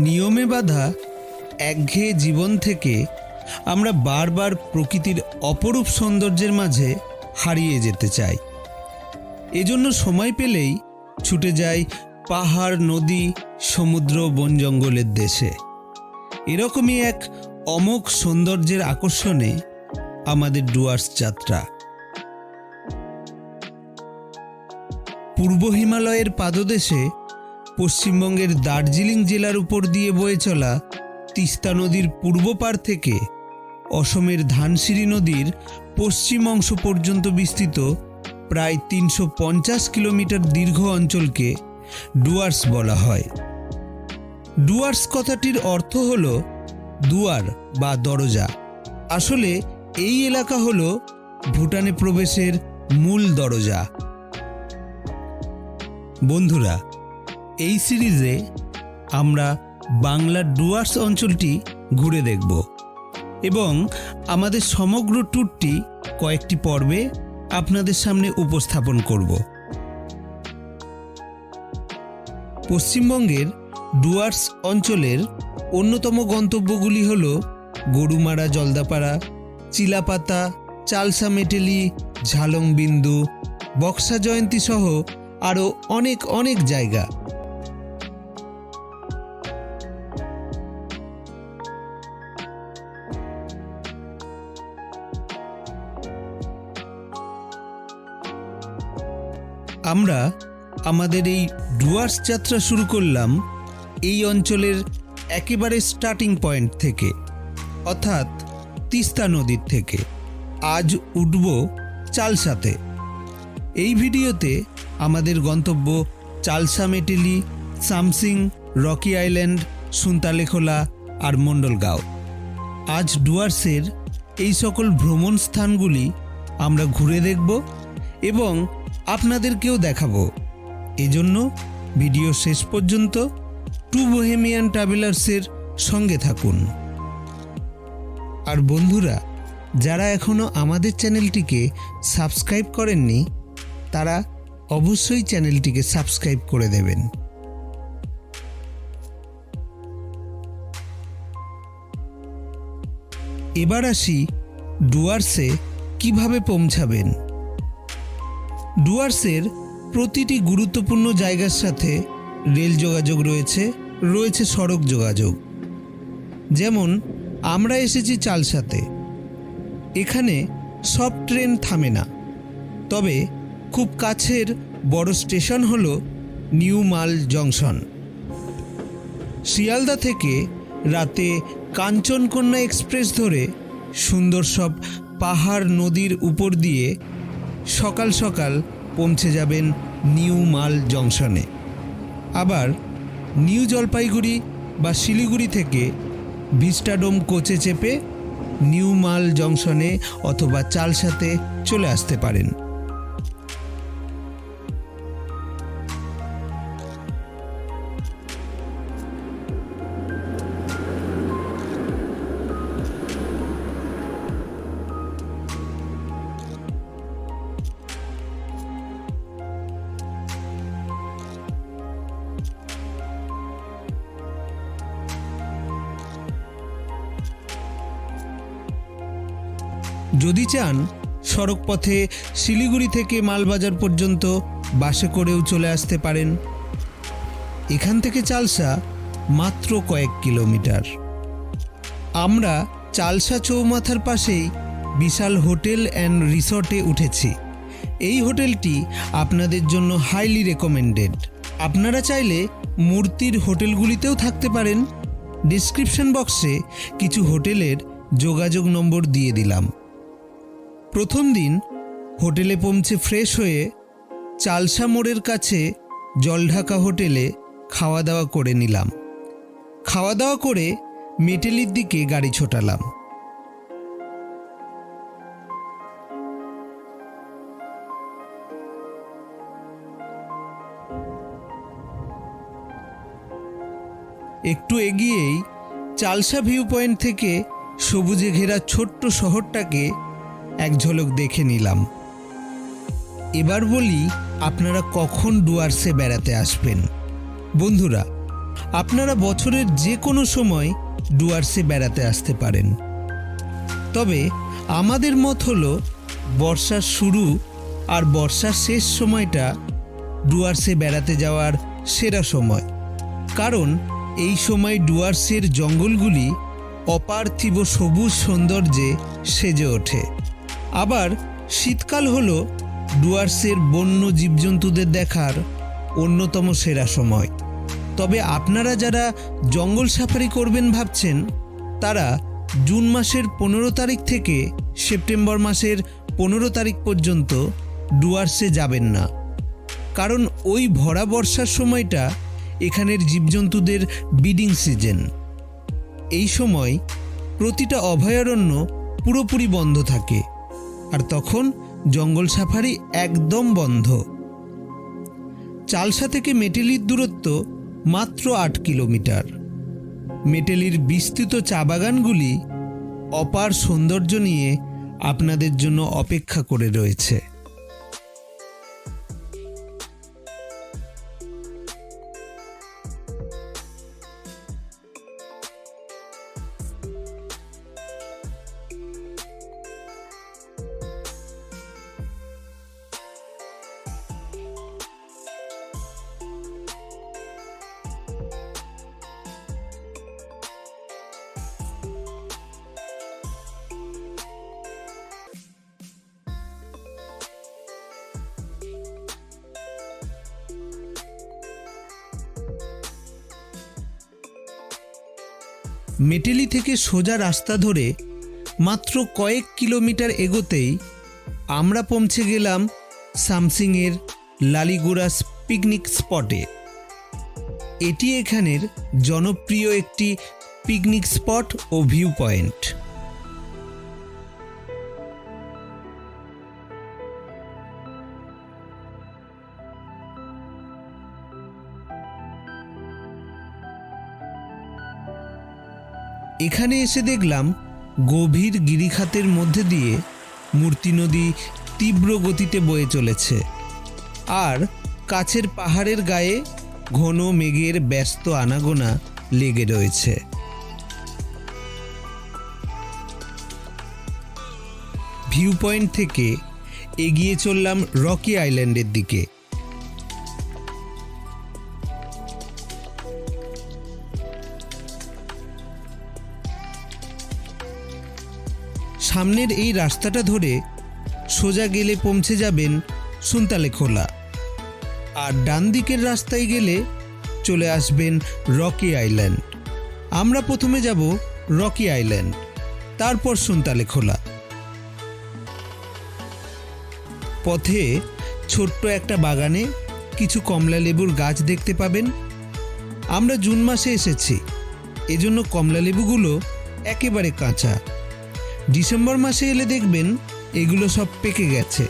নিয়মে বাঁধা একঘেয়ে জীবন থেকে আমরা বারবার প্রকৃতির অপরূপ সৌন্দর্যের মাঝে হারিয়ে যেতে চাই। এজন্য সময় পেলেই ছুটে যাই পাহাড়, নদী, সমুদ্র, বন জঙ্গলের দেশে। এরকমই এক অমোঘ সৌন্দর্যের আকর্ষণে আমাদের ডুয়ার্স যাত্রা। পূর্ব হিমালয়ের পাদদেশে পশ্চিমবঙ্গের দার্জিলিং জেলার উপর দিয়ে বয়ে চলা তিস্তা নদীর পূর্ব পার থেকে অসমের ধানসিঁড়ি নদীর পশ্চিম অংশ পর্যন্ত বিস্তৃত প্রায় ৩৫০ কিলোমিটার দীর্ঘ অঞ্চলকে ডুয়ার্স বলা হয়। ডুয়ার্স কথাটির অর্থ হল দুয়ার বা দরজা। আসলে এই এলাকা হল ভুটানে প্রবেশের মূল দরজা। বন্ধুরা, এই সিরিজে আমরা বাংলার ডুয়ার্স অঞ্চলটি ঘুরে দেখব এবং আমাদের সমগ্র ট্যুরটি কয়েকটি পর্বে আপনাদের সামনে উপস্থাপন করব। পশ্চিমবঙ্গের ডুয়ার্স অঞ্চলের অন্যতম গন্তব্যগুলি হল গরুমারা, জলদাপাড়া, চিলাপাতা, চালসা, মেটেলি, ঝালং বিন্দু, বক্সা জয়ন্তী সহ আরও অনেক অনেক জায়গা। আমরা আমাদের এই ডুয়ার্স যাত্রা শুরু করলাম এই অঞ্চলের একেবারে স্টার্টিং পয়েন্ট থেকে, অর্থাৎ তিস্তা নদীর থেকে। আজ উঠব চালসাতে। এই ভিডিওতে আমাদের গন্তব্য চালসা, মেটেলি, সামসিং, রকি আইল্যান্ড, সুনতালেখোলা আর মণ্ডলগাঁও। আজ ডুয়ার্সের এই সকল ভ্রমণ স্থানগুলি আমরা ঘুরে দেখব এবং আপনাদেরকেও দেখাবো। এজন্য ভিডিও শেষ পর্যন্ত টু বোহেমিয়ান ট্রাভেলার্সের সঙ্গে থাকুন। আর বন্ধুরা, যারা এখনও আমাদের চ্যানেলটিকে সাবস্ক্রাইব করেননি তারা অবশ্যই চ্যানেলটিকে সাবস্ক্রাইব করে দেবেন। এবার আসি ডুয়ার্সে কিভাবে পৌঁছাবেন। ডুয়ার্সের প্রতিটি গুরুত্বপূর্ণ জায়গার সাথে রেল যোগাযোগ রয়েছে সড়ক যোগাযোগ। যেমন আমরা এসেছি চালসাতে। এখানে সব ট্রেন থামে না, তবে খুব কাছের বড় স্টেশন হল নিউ মাল জংশন। শিয়ালদা থেকে রাতে কাঞ্চনকন্যা এক্সপ্রেস ধরে সুন্দর সব পাহাড়, নদীর উপর দিয়ে সকাল সকাল পৌঁছে যাবেন নিউ মাল জংশনে। আবার নিউ জলপাইগুড়ি বা শিলিগুড়ি থেকে ভিস্টাডোম কোচে চেপে নিউ মাল জংশনে অথবা চালসাতে চলে আসতে পারেন। যদি চান সড়ক পথে শিলিগুড়ি থেকে মালবাজার পর্যন্ত বাসে করেও চলে আসতে পারেন। এখান থেকে চালসা মাত্র কয়েক কিলোমিটার। আমরা চালসা চৌমাথার পাশেই বিশাল হোটেল অ্যান্ড রিসর্টে উঠেছি। এই হোটেলটি আপনাদের জন্য হাইলি রেকমেন্ডেড। আপনারা চাইলে মূর্তির হোটেলগুলিতেও থাকতে পারেন। ডিসক্রিপশন বক্সে কিছু হোটেলের যোগাযোগ নম্বর দিয়ে দিলাম। প্রথম দিন হোটেলে পৌঁছে ফ্রেশ হয়ে চালসা মোড়ের কাছে জলঢাকা হোটেলে খাওয়া দাওয়া করে নিলাম। খাওয়া দাওয়া করে মেটেলির দিকে গাড়ি ছোটালাম। একটু এগিয়েই চালসা ভিউ পয়েন্ট থেকে সবুজে ঘেরা ছোট্ট শহরটাকে এক ঝলক দেখে নিলাম। এবার বলি আপনারা কখন ডুয়ার্সে বেড়াতে আসবেন। বন্ধুরা, আপনারা বছরের যে কোনো সময় ডুয়ার্সে বেড়াতে আসতে পারেন। তবে আমাদের মত হলো বর্ষার শুরু আর বর্ষার শেষ সময়টা ডুয়ার্সে বেড়াতে যাওয়ার সেরা সময়, কারণ এই সময় ডুয়ার্সের জঙ্গলগুলি অপার্থিব সবুজ সৌন্দর্যে সেজে ওঠে। আবার শীতকাল হলো ডুয়ার্সের বন্য জীবজন্তুদের দেখার অন্যতম সেরা সময়। তবে আপনারা যারা জঙ্গল সাফারি করবেন ভাবছেন, তারা জুন মাসের 15 তারিখ থেকে সেপ্টেম্বর মাসের 15 তারিখ পর্যন্ত ডুয়ার্সে যাবেন না, কারণ ওই ভরা বর্ষার সময়টা এখানের জীবজন্তুদের ব্রিডিং সিজন। এই সময় প্রতিটা অভয়ারণ্য পুরোপুরি বন্ধ থাকে, আর তখন জঙ্গল সাফারি একদম বন্ধ। চালসা থেকে মেটেলির দূরত্ব মাত্র 8 কিলোমিটার। মেটেলির বিস্তৃত চা বাগানগুলি অপার সৌন্দর্য নিয়ে আপনাদের জন্য অপেক্ষা করে রয়েছে। মেটেলি থেকে সোজা রাস্তা ধরে মাত্র কয়েক কিলোমিটার এগোতেই আমরা পৌঁছে গেলাম সামসিংয়ের লালিগুরাস পিকনিক স্পটে। এটি এখানের জনপ্রিয় একটি পিকনিক স্পট ও ভিউ পয়েন্ট। এখানে এসে দেখলাম গভীর গিরিখাতের মধ্যে দিয়ে মূর্তি নদী তীব্র গতিতে বয়ে চলেছে, আর কাছের পাহাড়ের গায়ে ঘন মেঘের ব্যস্ত আনাগোনা লেগে রয়েছে। ভিউ পয়েন্ট থেকে এগিয়ে চললাম রকি আইল্যান্ডের দিকে। সামনের এই রাস্তাটা ধরে সোজা গেলে পৌঁছে যাবেন সুনতালেখোলা, আর ডান দিকের রাস্তায় গেলে চলে আসবেন রকি আইল্যান্ড। আমরা প্রথমে যাব রকি আইল্যান্ড, তারপর সুনতালেখোলা। পথে ছোট্ট একটা বাগানে কিছু কমলা লেবুর গাছ দেখতে পাবেন। আমরা জুন মাসে এসেছি, এজন্য কমলা লেবুগুলো একেবারে কাঁচা। ডিসেম্বর মাসে এলে দেখবেন এগুলো সব পেকে গেছে।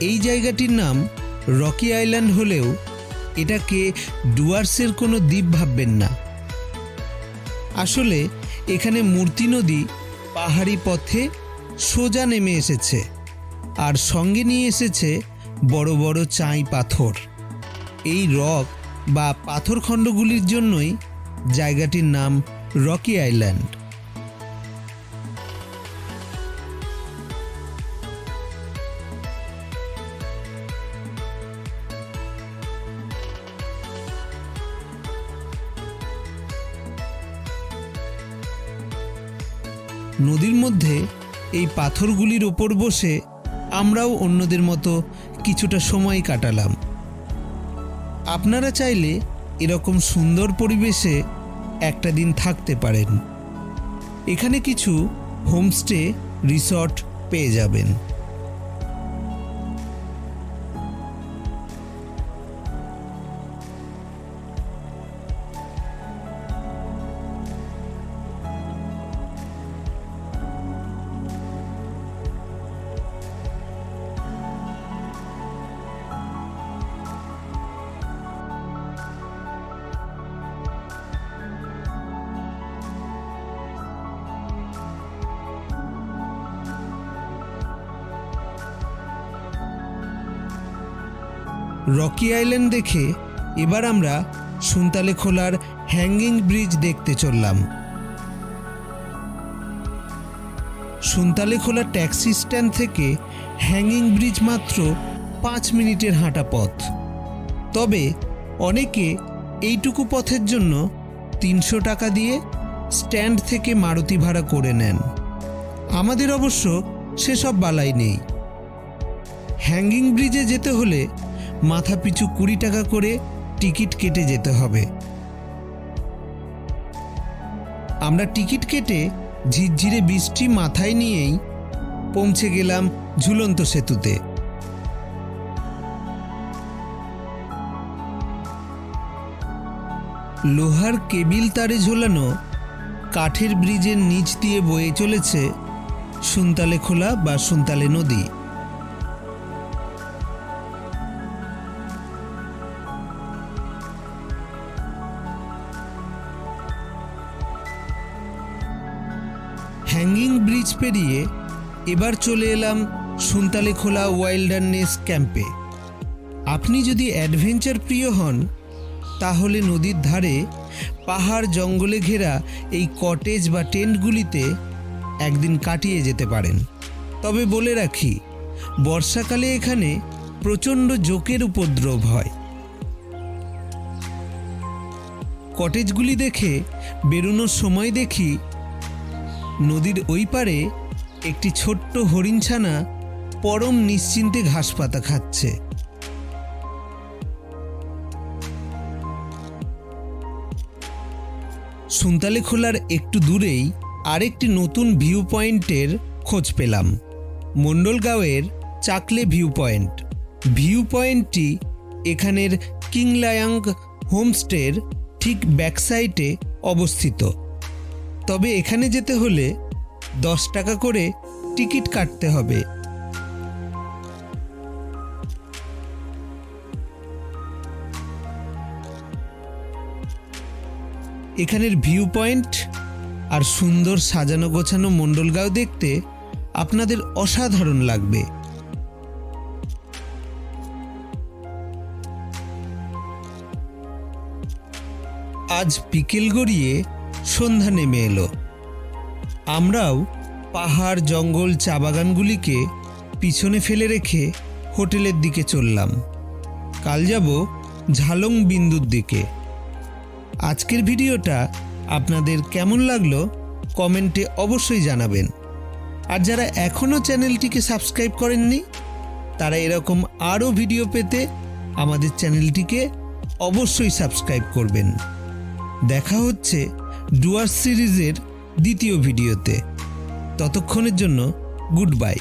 এই জায়গাটির নাম রকি আইল্যান্ড হলেও এটাকে ডুয়ার্সের কোনো দ্বীপ ভাববেন না। আসলে এখানে মূর্তি নদী পাহাড়ি পথে সোজা নেমে এসেছে, আর সঙ্গে নিয়ে এসেছে বড় বড় চাই পাথর। এই রক বা পাথরখণ্ডগুলির জন্যই জায়গাটির নাম রকি আইল্যান্ড। নদীর মধ্যে এই পাথরগুলির ওপর বসে আমরাও অন্যদের মতো কিছুটা সময় কাটালাম। আপনারা চাইলে এরকম সুন্দর পরিবেশে একটা দিন থাকতে পারেন। এখানে কিছু হোমস্টে রিসর্ট পেয়ে যাবেন। রকি আইল্যান্ড দেখে এবার আমরা সুনতালেখোলার হ্যাঙ্গিং ব্রিজ দেখতে চললাম। সুনতালেখোলা ট্যাক্সি স্ট্যান্ড থেকে হ্যাঙ্গিং ব্রিজ মাত্র 5 মিনিটের হাঁটা পথ। তবে অনেকে এইটুকু পথের জন্য 300 টাকা দিয়ে স্ট্যান্ড থেকে মারুতি ভাড়া করে নেন। আমাদের অবশ্য সেসব বালাই নেই। হ্যাঙ্গিং ব্রিজে যেতে হলে মাথাপিছু 20 টাকা করে টিকিট কেটে যেতে হবে। আমরা টিকিট কেটে ঝিরঝিরে বৃষ্টি মাথায় নিয়েই পৌঁছে গেলাম ঝুলন্ত সেতুতে। লোহার কেবিল তারে ঝোলানো কাঠের ব্রিজের নিচ দিয়ে বয়ে চলেছে সুনতালেখোলা বা সুনতালে নদী। হ্যাঙ্গিং ব্রিজ পেরিয়ে এবার চলে এলাম সুনতালেখোলা ওয়াইল্ডারনেস ক্যাম্পে। আপনি যদি অ্যাডভেঞ্চার প্রিয় হন তাহলে নদীর ধারে পাহাড় জঙ্গলে ঘেরা এই কটেজ বা টেন্টগুলিতে একদিন কাটিয়ে যেতে পারেন। তবে বলে রাখি, বর্ষাকালে এখানে প্রচণ্ড জোকের উপদ্রব হয়। কটেজগুলি দেখে বেরোনোর সময় দেখি নদীর ওই পারে একটি ছোট্ট হরিণছানা পরম নিশ্চিন্তে ঘাস পাতা খাচ্ছে। সুনতালেখোলার একটু দূরেই আরেকটি নতুন ভিউ পয়েন্টের খোঁজ পেলাম, মণ্ডলগাঁওয়ের চাকলে ভিউ পয়েন্ট। ভিউ পয়েন্টটি এখানের কিংলায়াং হোমস্টের ঠিক ব্যাকসাইডে অবস্থিত। তবে এখানে যেতে হলে 10 টাকা করে টিকিট কাটতে হবে। এখানের ভিউ পয়েন্ট আর সুন্দর সাজানো গোছানো মণ্ডলগাঁও দেখতে আপনাদের অসাধারণ লাগবে। আজ বিকেল গড়িয়ে সন্ধ্যা নেমে এলো। আমরাও পাহাড় জঙ্গল চা বাগানগুলিকে পিছনে ফেলে রেখে হোটেলের দিকে চললাম। কাল যাব ঝালং বিন্দুর দিকে। আজকের ভিডিওটা আপনাদের কেমন লাগলো কমেন্টে অবশ্যই জানাবেন। আর যারা এখনও চ্যানেলটিকে সাবস্ক্রাইব করেননি তারা এরকম আরও ভিডিও পেতে আমাদের চ্যানেলটিকে অবশ্যই সাবস্ক্রাইব করবেন। দেখা হচ্ছে ডুয়ার্স সিরিজের দ্বিতীয় ভিডিওতে। ততক্ষণের জন্য গুড বাই।